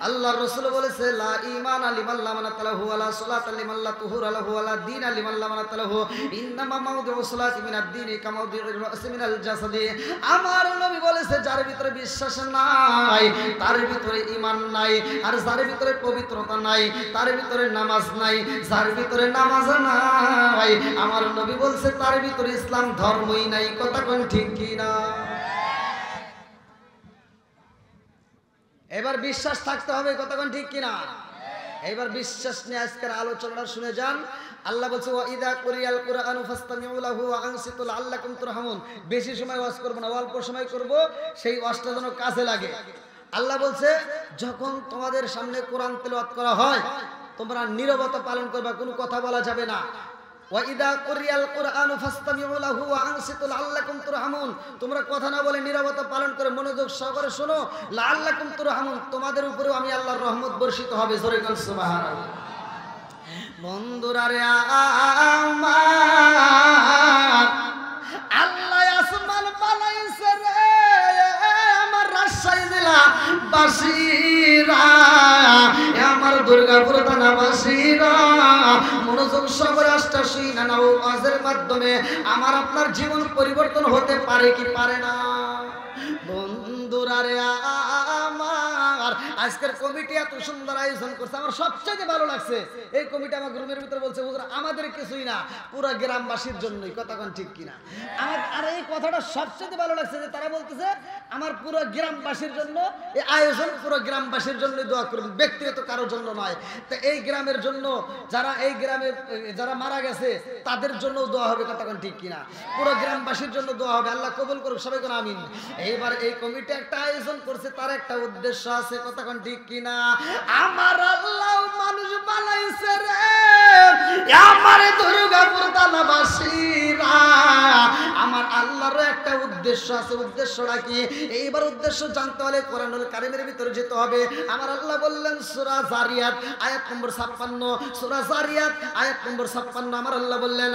আল্লাহর রাসূল বলেছে লা ঈমান লিমান লা মানাত লাহু ওয়ালা সালাত লিমান লা তুহুরা লাহু ওয়ালা দীন লিমান লা মানাত লাহু ইন্নামা মাউদিউ সালাতি মিনাদ দীন কামাউদিউর রাসি মিনাল জাসাদি। আমার নবী বলেছে যার ভিতরে বিশ্বাস নাই তার ভিতরে ঈমান নাই, আর যার ভিতরে পবিত্রতা নাই তার ভিতরে নামাজ নাই, যার ভিতরে নামাজ নাই আমার নবী বলছে তার ভিতরে ইসলাম ধর্মই নাই। কথা কোন ঠিক কি না? এবার বিশ্বাস থাকতে হবে, কতক্ষণ ঠিক কিনা? এবার বিশ্বাস নিয়ে আজকের আলোচনাটা শুনে যান। আল্লাহ বলছে ওয়া ইযা কুরিয়াল কুরআনু ফাসতামিউ লাহু ওয়া আনসিতু লাআল্লাকুম তুরহামুন। বেশি সময় ওয়াজ করব না, অল্প সময় করব, সেই ওয়াজটা যেন কাজে লাগে। আল্লাহ বলছে যখন তোমাদের সামনে কোরআন তেলাওয়াত করা হয় তোমরা নীরবতা পালন করবে, কোনো কথা বলা যাবে না। ওয়া ইযা কুরিয়াল কুরআনু ফাসতামিউ লাহু ওয়া আনসিতু লাআল্লাকুম তুরহামুন। তোমরা কথা না বলে নীরবতা পালন করে মনোযোগ সহকারে শোনো, লাআল্লাকুম তুরহামুন, তোমাদের উপরেও আমি আল্লাহর রহমত বর্ষিত হবে। জোরে বলেন সুবহানাল্লাহ। বন্ধুরা রে আমার, আল্লাহ আসমান বানাইছে রে আমার রাজশাহী জেলা বাসীরা, আমার দুর্গাপুর থানা বাসীরা, মনোযোগ সহকারে আজটা শুনে নাও। ওয়াজের মাধ্যমে আমার আপনার জীবন পরিবর্তন হতে পারে কি পারে না? বন্ধুরা রে আমার, আজকের কমিটি এত সুন্দর আয়োজন করছে, আমার সবচেয়ে ভালো লাগছে। এই কমিটি আমার রুমের ভিতরে বলছে হুজুর আমাদের কিছুই না, পুরো গ্রামবাসীর জন্যই। কতক্ষণ ঠিক কিনা? আমার আর এই কথাটা সবচেয়ে ভালো লাগছে যে তারা বলতেছে আমার পুরো গ্রামবাসীর জন্য এই আয়োজন, পুরো গ্রামবাসীর জন্য দোয়া করবেন, ব্যক্তিগত কারোর জন্য নয়। তো এই গ্রামের জন্য, যারা এই গ্রামে যারা মারা গেছে তাদের জন্য দোয়া হবে। কতক্ষণ ঠিক কিনা? পুরো গ্রামবাসীর জন্য দোয়া হবে। আল্লাহ কবুল করুক, সবাই কোন আমিন। এইবার এই কমিটি একটা আয়োজন করছে, তার একটা উদ্দেশ্য আছে। কতক্ষণ ঠিক কিনা? আমার আল্লাহ মানুষ বানাইছে রে আমার দুর্গাপুর থানাবাসীরা, আমার আল্লাহর একটা উদ্দেশ্য আছে। উদ্দেশ্যটা কি? এইবার উদ্দেশ্য জানতে হলে কোরআনুল কারীমের ভিতরে যেতে হবে। আমার আল্লাহ বললেন সূরা জারিয়াত আয়াত নম্বর 56, সূরা জারিয়াত আয়াত নম্বর 56, আমার আল্লাহ বললেন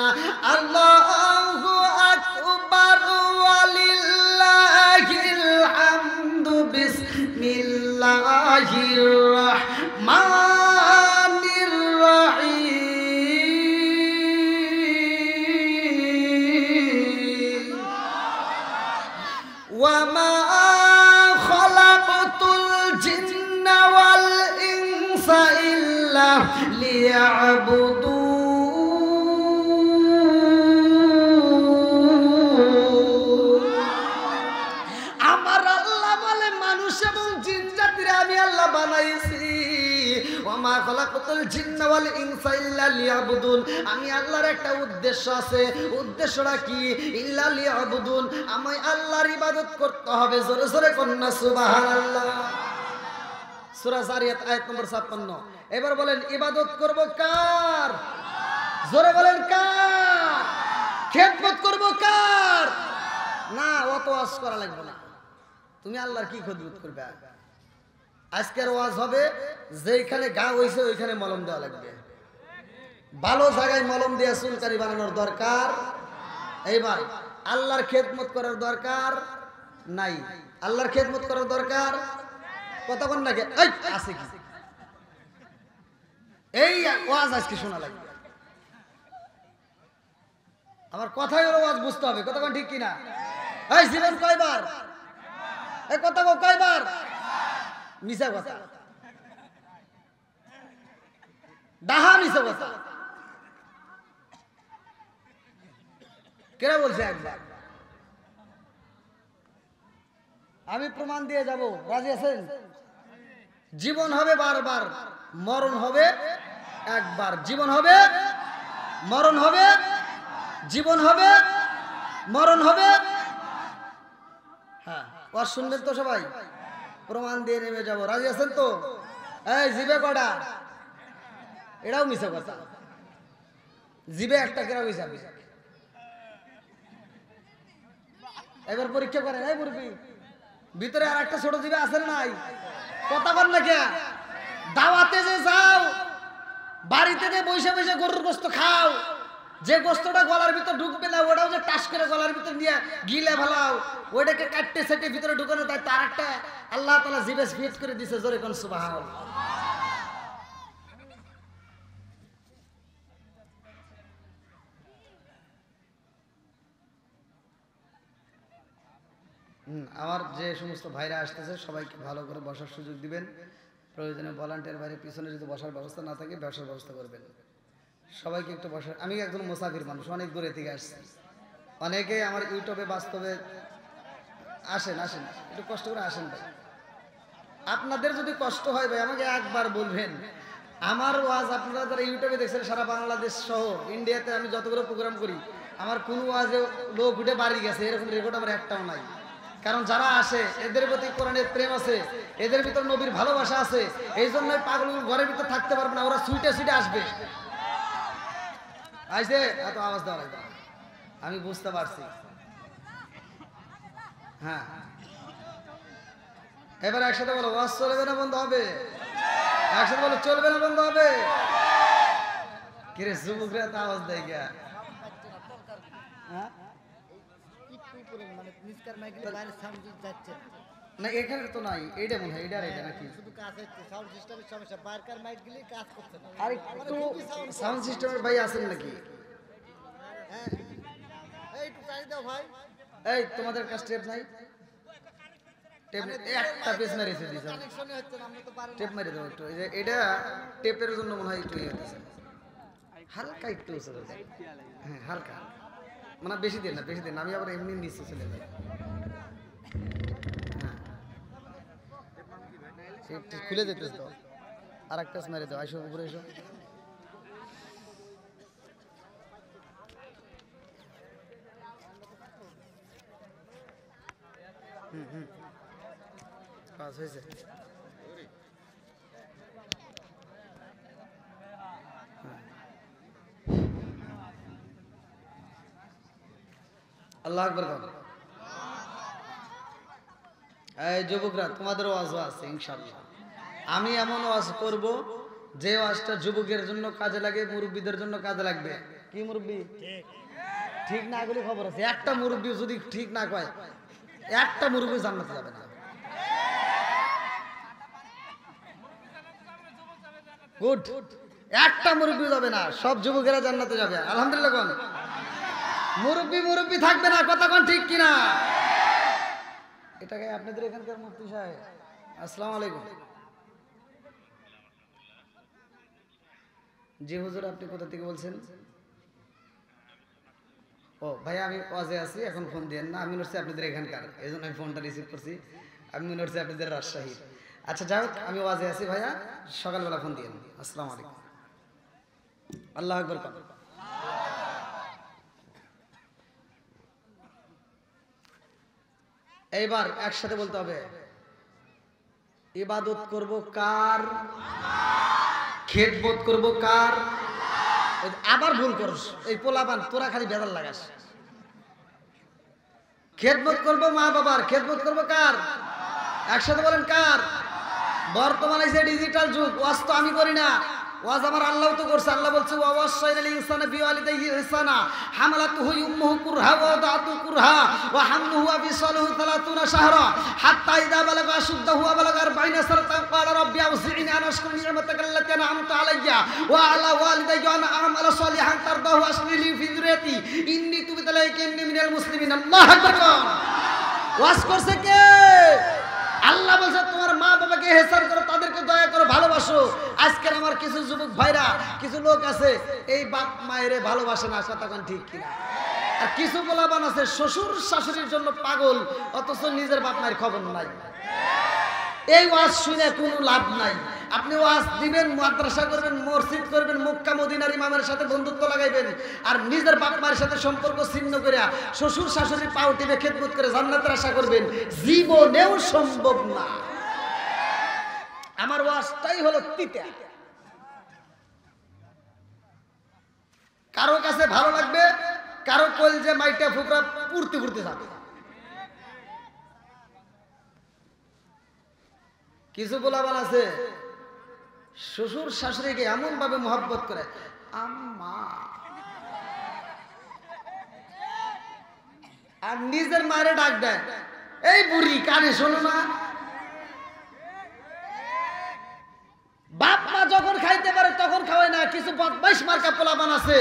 আল্লাহু আকবার ওয়ালিল্লাহিল হামদু বিসমিল্লাহির রাহমানির রাহিম ওয়া মা খালাকতুল জিন্না ওয়াল ইনসা ইল্লা লিয়াবুদুন। আমার আল্লাহ বলে মানুষ এবং জিন জাতিরা আমি আল্লাহ বানাইছি। ওয়া মা খালাকতুল জিন্না ওয়াল ইনসা ইল্লা লিয়াবুদুন। আমি আল্লাহর একটা উদ্দেশ্য আছে। উদ্দেশ্যটা কি? ইল্লা লিয়াবুদুন, আমি আল্লাহর ইবাদত করতে হবে। জোরে জোরে কন্না সুবহানাল্লাহ। সূরা জারিয়াত আয়াত নম্বর 56। এবার বলেন ইবাদত করব কার? জোরে বলেন কার? খেদমত করব কার? না, অত ওয়াজ করা লাগবে না। তুমি আল্লাহর কি খেদমত করবে? আজকের ওয়াজ হবে যেখানে গা হইছে ওইখানে মলম দেওয়া লাগবে। ভালো জায়গায় মলম দিয়ে চুলকারি বানানোর দরকার। এইবার আল্লাহর খেদমত করার দরকার নাই। আল্লাহর খেদমত করার দরকার কতক্ষণ লাগে? এই আছে কি? এই ওয়াজ আজকে শোনা লাগবে। আমার কথাই হলো ওয়াজ বুঝতে হবে। কতক্ষণ ঠিক কিনা? এই জীবন কয়বার? এই কথা কয়বার? মিছা কথা, ডাহা মিছা কথা। কেরা বলছে একবার? আমি প্রমাণ দিয়ে যাব। রাজি আছেন? জীবন হবে বারবার, মরণ হবে একবার। জীবন হবে, মরণ হবে, জীবন হবে, মরণ হবে। হ্যাঁ, ওয়াজ শুনবেন তো সবাই? প্রমাণ দিয়ে নেমে যাব। রাজি আছেন তো? এই জিবে কটা? এটাও মিছা কথা। জিবে একটা কেরা মিছা? এবার পরীক্ষা করেন। এই মুরব্বি, ভিতরে আর একটা ছোট জিবে আছে নাই? কথা বল না কে? দাওয়াতে যে যাও, বাড়িতে যে বসে বসে গরুর গোস্ত খাও, যে গোস্তটা গলার ভিতর ঢুকবে না ওটাও যে টাস করে গলার ভিতর নিয়ে গিলে ফেলাও, ওইটাকে কাটতে সেটে ভিতরে ঢুকানো, তাই তার একটা আল্লাহ তাআলা জিবে ফিট করে দিছে। জোরে কোন সুবহানাল্লাহ। আমার যে সমস্ত ভাইরা আসতেছে সবাইকে ভালো করে বসার সুযোগ দিবেন। প্রয়োজনে ভলান্টিয়ার বাইরে পিছনে যদি বসার ব্যবস্থা না থাকে বসার ব্যবস্থা করবেন। সবাইকে একটু বসার। আমি একজন মুসাফির মানুষ, অনেক দূরে থেকে আসছি। অনেকে আমার ইউটিউবে বাস্তবে আসেন, একটু কষ্ট করে আসেন ভাই। আপনাদের যদি কষ্ট হয় ভাই আমাকে একবার বলবেন। আমার ওয়াজ আপনারা যারা ইউটিউবে দেখছেন সারা বাংলাদেশ সহ ইন্ডিয়াতে আমি যতগুলো প্রোগ্রাম করি, আমার কোন ওয়াজে লোক উঠে বাড়ি গেছে এরকম রেকর্ড আমার একটাও নাই। কারণ যারা আসে এদের প্রতি কোরআনের প্রেম আছে, এদের ভিতর নবীর ভালোবাসা আছে। এই জন্যই পাগলগুলো ঘরের ভিতর থাকতে পারবে না, ওরা সুইটে সুইটে আসবে। আইসে এত আওয়াজ দেওয়া লাগবে, আমি বুঝতে পারছি। হ্যাঁ, এবার একসাথে বলো ওয়াজ চলবে না বন্ধ হবে? একসাথে বলো চলবে না বন্ধ হবে? কিরে যুবকরা তো আওয়াজ দেয় গিয়া? না এখানে তো নাই, এইটা মনে হয়, এইটা নাকি শুধু কাছে সাউন্ড সিস্টেমের সমস্যা, বাইরের মাইক গুলি কাজ করছে না। আর একটু সাউন্ড সিস্টেমের ভাই আছেন নাকি? হ্যাঁ, এই একটু চাই দাও ভাই। এই তোমাদের কাছে টেপ নাই? টেপ একটা পেজ মেরেছে দিছ, কানেকশনই হচ্ছে না, আমরা তো পারি না। টেপ মেরে দাও একটু। এই যে এটা টেপের জন্য মনে হয় একটু ইয়ে হচ্ছে, হালকা একটু চলে যায়। হ্যাঁ হালকা, মানে বেশি দিন না, বেশি দিন। আমি আবার এমনি নিচে চলে যাই। খুলে যেতেছ তো, আর একটা মেরে দাও। আইসো উপরে এসো। কাজ হয়েছে। আল্লাহ আকবার। এই যুবকরা তোমাদের ওয়াজ আছে ইনশাআল্লাহ। আমি এমন ওয়াজ করব যে ওয়াজটা যুবকের জন্য কাজে লাগে, মুরব্বীদের জন্য কাজে লাগবে। কি মুরব্বী ঠিক না গেলে খবর আছে। একটা মুরব্বী যদি ঠিক না কয়, একটা মুরব্বী জান্নাতে যাবে না। গুড, একটা মুরব্বী যাবে না, সব যুবকেরা জান্নাতে যাবে। আলহামদুলিল্লাহ। কোন মুরব্বী থাকবে না, কথা কোন ঠিক কিনা? এটাকে আপনাদের এখানকার মুফতি সাহেব, আসসালামু আলাইকুম। জি হুজুর, আপনি কোথা থেকে বলছেন? ও ভাইয়া আমি ওয়াজে আছি, এখন ফোন দিয়েন না। আমি মনে হচ্ছে আপনাদের এখানকার, এই জন্য আমি ফোনটা রিসিভ করছি। আমি মনে হচ্ছে আপনাদের রাজশাহী। আচ্ছা যাই হোক, আমি ওয়াজে আছি ভাইয়া, সকালবেলা ফোন দিয়েন। আসসালামু আলাইকুম। আল্লাহ আকবার। এইবার একসাথে বলতে হবে, ইবাদত করব কার? খেদমত করব কার? আবার ভুল করস, এই পোলাপান তোরা খালি বেজাল লাগাস। খেদমত করবো মা বাবার, খেদমত করবো কার? একসাথে বলেন কার? বর্তমানে যে ডিজিটাল যুগ, ওয়াজ তো আমি করি না, ওয়াজ আমার আল্লাহ তো করছে। আল্লাহ বলছে ওয়াসাইনাল ইনসানা বিওয়ালিদাইহি ইহসানা হামালাতুহু উম্মুহু কুরহা ওয়া ওয়াদাতুহু কুরহা ওয়া হামলুহু ওয়া ফিসালুহু 30 শাহরা হাত্তা ইযা বালাগা আশুদ্দাহু ওয়া বালাগা 40 সানাতান ক্বালা রাব্বি আউযি'নি আন আশকুরা নি'মাতাকা আল্লাতী আন'আমতা আলাইয়া ওয়া আলা ওয়ালিদাইয়া ওয়া আন আ'মালা সালিহান তারদাহু আসলি লি ফি যুররিয়াতি ইন্নী তুবতু ইলাইকা ইন্নী মিনাল মুসলিমিন। আল্লাহু আকবার। ওয়াজ করছে কে? আল্লাহ বলছে তোমার মা বাবাকে ইহসান করো, তাদেরকে দয়া করো, ভালোবাসো। আজকাল আমার কিছু যুবক ভাইরা, কিছু লোক আছে এই বাপ মায়েরে ভালোবাসে না, তখন ঠিক কিনা? আর কিছু পোলাপান আছে শ্বশুর শাশুড়ির জন্য পাগল, অথচ নিজের বাপ মায়ের খবর নাই। এই ওয়াজ শুনে কোনো লাভ নাই। আপনি ওয়াজ দিবেন, মাদ্রাসা করবেন, মসজিদ করবেন, মক্কা মদিনার ইমামের সাথে বন্ধুত্ব লাগাইবেন, আর নিজের বাপ মায়ের সাথে সম্পর্ক ছিন্ন করে শ্বশুর শাশুড়ির পাও টিপে খেদমত করে জান্নাতের আশা করবেন, জীবনেও সম্ভব না। আমার ওয়াজটাই হলো তিতা। কারো কাছে ভালো লাগবে, কারো কলজে মাইটা ফুকরা পুড়তে পুড়তে যাবে। কিছু পোলাপান আছে শ্বশুর শাশুড়িকে এমন ভাবে মহব্বত করে, আম্মা, আর নিজের মায়ের ডাক দেয় এই বুড়ি, কানে শোনো না। বাপ মা যখন খাইতে পারে তখন খাওয়ায় না। কিছু বদমাইশ মার্কা পোলাপান আছে,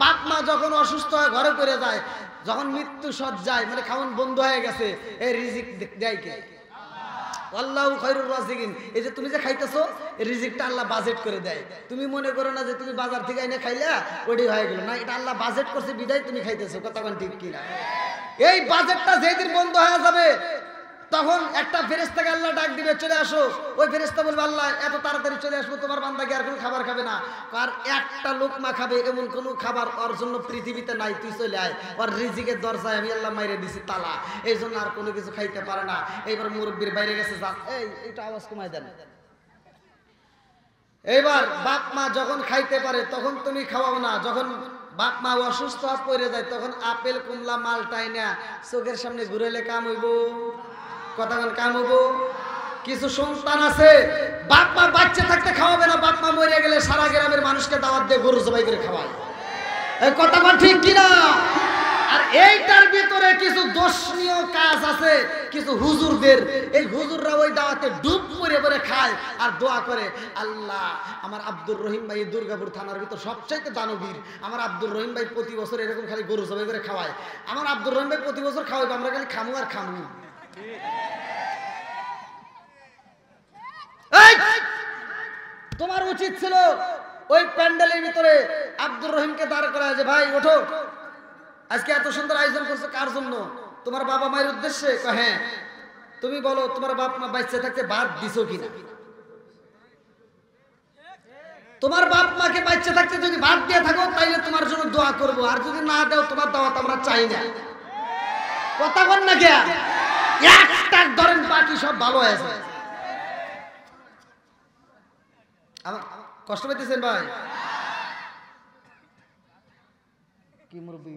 বাপ মা যখন অসুস্থ হয় ঘরে পড়ে যায়, যখন মৃত্যু সজ্জায় মানে খাওয়ান বন্ধ হয়ে গেছে, এই রিজিক দেয় কে? আল্লাহু খায়রুর রাজিকিন। এই যে তুমি যে খাইতেছো, এই রিজিকটা আল্লাহ বাজেট করে দেয়। তুমি মনে করো না যে তুমি বাজার থেকে এনে খাইলা ওইটাই হয়ে গেল, না, এটা আল্লাহ বাজেট করছে বিদায় তুমি খাইতেছো। কথা কোন ঠিক কিনা? এই বাজেটটা যেদিন বন্ধ হয়ে যাবে তখন একটা ফেরেশতাকে আল্লাহ ডাক দিবে, চলে আসো। ওই ফেরেশতা বলবে আল্লাহ এত তাড়াতাড়ি চলে আসবো, তোমার বান্দা কি আর কোনো খাবার খাবে না? আর একটা লোকমা খাবে এমন কোনো খাবার ওর জন্য পৃথিবীতে নাই, তুই চলে আয়। ওর রিজিকের দরজায় আমি আল্লাহ মাইরে দিছি তালা, এই জন্য আর কোনো কিছু খাইতে পারে না। এইবার মুরব্বীর বাইরে গেছে, যা এইটা আওয়াজ কমাই দেন। এইবার বাপ মা যখন খাইতে পারে তখন তুমি খাওয়াও না। যখন বাপ মা অসুস্থ পড়ে যায় তখন আপেল কমলা মালটাই না চোখের সামনে ঘুরেলে কাম হইব? কথা বল, কাম হইব? কিছু সন্তান আছে বাপ মা বাচ্চা থাকতে খাওয়াবে না, বাপ মা মরে গেলে সারা গ্রামের মানুষকে দাওয়াত দিয়ে গরু জবাই করে খাওয়ায়। এই কথা বল ঠিক কিনা? আর এইটার ভিতরে কিছু দর্শনীয় কাজ আছে কিছু হুজুরদের। এই হুজুররা ওই দাওয়াতে ডুব করে পরে খায় আর দোয়া করে, আল্লাহ আমার আব্দুর রহিম ভাই দুর্গাপুর থানার ভিতর সবচাইতে দানবীর, আমার আব্দুর রহিম ভাই প্রতি বছর এরকম খালি গরু জবাই করে খাওয়ায়। আমার আব্দুর রহিম ভাই প্রতি বছর খাওয়াইবে, আমরা খালি খামু আর খামু। তোমার উচিত ছিল ওই প্যান্ডেলের ভিতরে আব্দুর রহিমকে দাঁড় করা, যে ভাই ওঠো, আজকে এত সুন্দর আয়োজন করছো কার জন্য? তোমার বাবা মায়ের উদ্দেশ্যে? হ্যাঁ। তুমি বলো তোমার বাপ মা বাচ্চা থাকতে বাদ দিছো কিনা? তোমার বাপ মাকে বাচ্চা থাকতে যদি বাদ দিয়ে থাকো তাইলে তোমার জন্য দোয়া করবো, আর যদি না দাও তোমার দাওয়াত আমরা চাই না। কথা বল না কে? একটা ধরেন বাকি সব ভালো আছে। কষ্ট পাইতেছেন ভাই? কি মুরব্বী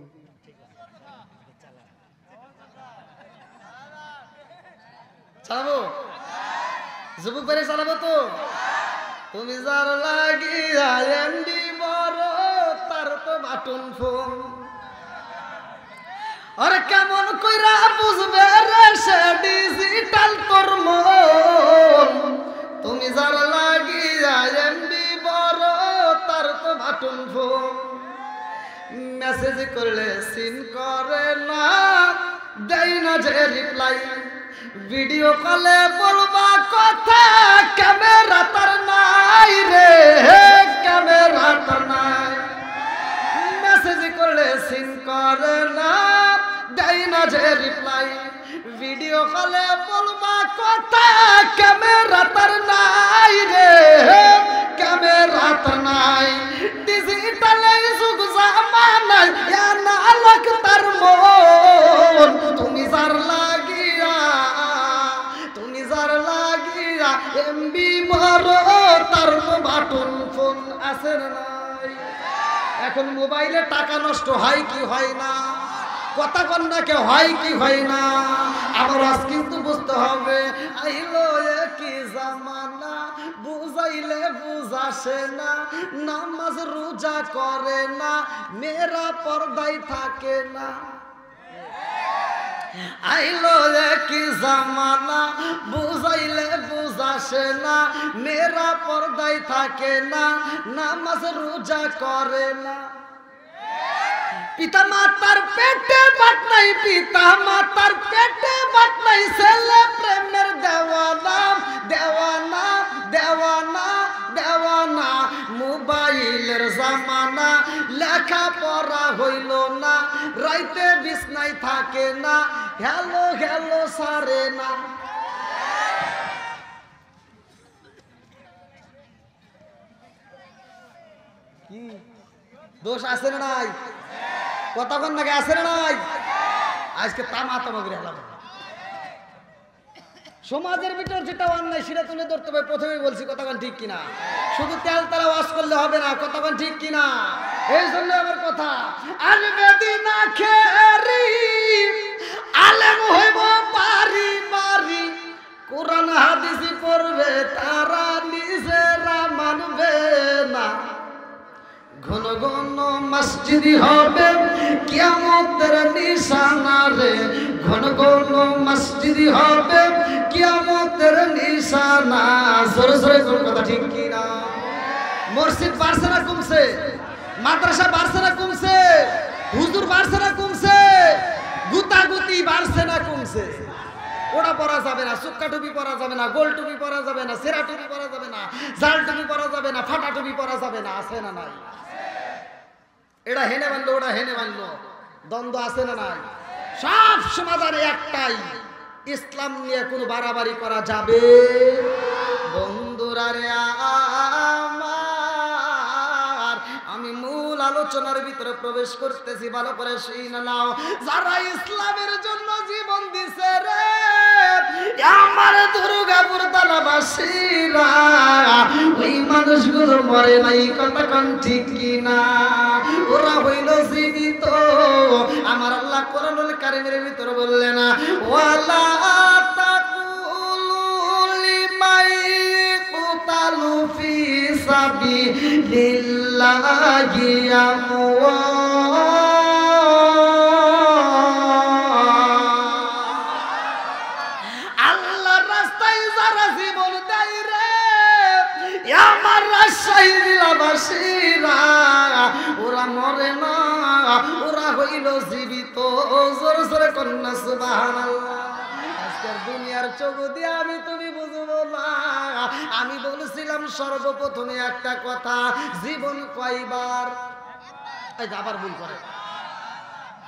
চালাবো? যুবক বাড়ি চালাবো তো? তুমি যার লাগিয়া এমডি বড় তার তো বাটন ফোন, আর কেমন কইরা বুঝবে রে সে ডিজিটাল তোর মন? তুমি যার লাগিয়া এমডি বড় তার তো বাটন ফোন, মেসেজ করলে সিন করে না, দেয় না যে রিপ্লাই, ভিডিও কলে বলবা কথা ক্যামেরা তার নাই রে, ক্যামেরা তার নাই, মেসেজ করলে সিন করে না, দেয় না যে রিপ্লাই, ভিডিও কলে বলবা কথা ক্যামেরা তার নাই রে, ক্যামেরা তার নাই, ডিজিটালে যুগ জামানায় না লাগ তার মন, তুমি যার লাগিয়া, তুমি যার লাগিয়া এমবি বড় তার বাটন ফোন আছে না নাই? এখন মোবাইলে টাকা নষ্ট হয় কি হয় না? কথা কন্যাকে হয় কি হয় না? আমার আজ কিন্তু বুঝতে হবে, আইলো কি জামানা, বুঝাইলে বুঝাসে না, নামাজ রোজা করে না, মেয়েরা পর্দায় থাকে না। আইলো কি জামানা, বুঝাইলে বুঝাসে না, মেয়েরা পর্দায় থাকে না, নামাজ রোজা করে না। পিতা মাতার পেটে বাত নাই, পিতা মাতার পেটে বাত নাই, ছেলে প্রেমের দেওয়ানা, দেওয়ানা, দেওয়ানা, দেওয়ানা। মোবাইলের জামানা, লেখা পড়া হইল না, রাইতে বিছনায় থাকে না, হ্যালো হ্যালো সারে না। কি দোষ আছে না নাই? কতক্ষণ নাকি আছে না নাই? আজকে তামা তামা করে হেলাম। সমাজের ভিতর যেটা অন্যায় সেটা তুলে ধরতে হবে। প্রথমেই বলছি কতক্ষণ ঠিক কিনা। শুধু তেল তারা ওয়াশ করলে হবে না, কতক্ষণ ঠিক কিনা। এই জন্য আমার কথা, আসবে দিন আখেরি, আলেম হইব বাড়ি বাড়ি, কোরআন হাদিস পড়বে তারা, নিজেরা মানবে না। ঘন ঘন মসজিদ হবে কিয়ামতের নিশানা রে, ঘন ঘন মসজিদ হবে কিয়ামতের নিশানা। জোরে জোরে কথা ঠিক কি না? মসজিদ বাড়ছে না কমছে? মাদ্রাসা বাড়ছে না কমছে? হুজুর বাড়ছে না কমছে? গুতাগুতি বাড়ছে না কমছে? ওটা পরা যাবে না, সুক্কা টুপি পরা যাবে না, গোল টুপি পরা যাবে না, সেরা টুপি পরা যাবে না, জাল টুপি পরা যাবে না, ফাটা টুপি পরা যাবে না। আছে না নাই? এটা হেনে মানলো, ওটা হেনে মানলো, দ্বন্দ্ব আছে না নাই? সব সমাধানে একটাই, ইসলাম নিয়ে কোনো বাড়াবাড়ি করা যাবে। বন্ধুরা রে আমার, আমি মূল আলোচনার ভিতরে প্রবেশ করতেছি, ভালো করে শুনে নাও। যারা ইসলামের জন্য জীবন দিছে রে আমার দুর্গাপুর তালাবাসীরা, ওই মানুষগুলো মরে নাই, কতক্ষণ ঠিক কিনা। ওরা হইল জীবিত। আমার আল্লাহ কোরআনুল কারীমের ভিতরে বললেন, ওয়ালা তাকুলু লিমান ইকতালু ফি সাবিলিল্লাহি আমওয়াত। আল্লাহর রাস্তায় যারা জীবন দেয় রে আমার রাজশাহী জেলাবাসীরা, ওরা মরে না, ওরা হইল জীবিত। জোরে জোরে কন্যা সুবহানাল্লাহ। আজকের দুনিয়ার চোখ দিয়ে আমি তুমি বুঝবো না। আমি বলেছিলাম সর্বপ্রথমে একটা কথা, জীবন কয়বার? এই আবার ভুল করে।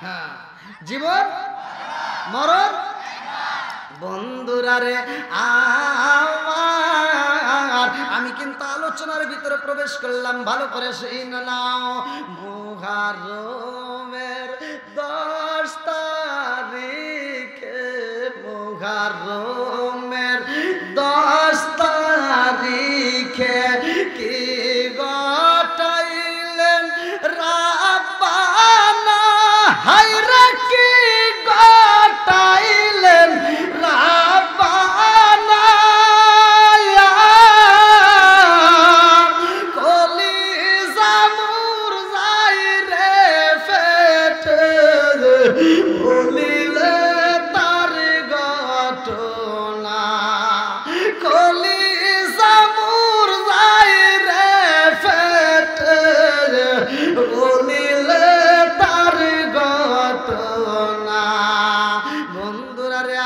হ্যাঁ, জীবন মরণ। বন্ধুরা রে আমার, আমি কিন্তু আলোচনার ভিতরে প্রবেশ করলাম, ভালো করে শুনে নাও। মুহররমের 10 তারিখে, মুহররমের 10 তারিখে কি গটাইলেন রাব্বানা, হায়রে কি গটাইলেন রাব্বানা। কলিজা মুরঝাই রে ফেটে, বলিলে তার ঘটনা। কলিজা মুরঝাই রে ফেটে, বলিলে তার ঘটনা। বন্ধুরা রে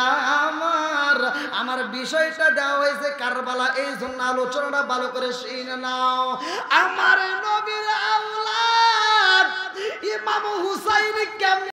আমার বিষয়টা দেওয়া হয়েছে কারবালা, এই জন্য আলোচনাটা ভালো করে শুনে নাও। আমার নবীর আওলাদ ইমাম হুসাইন কেমন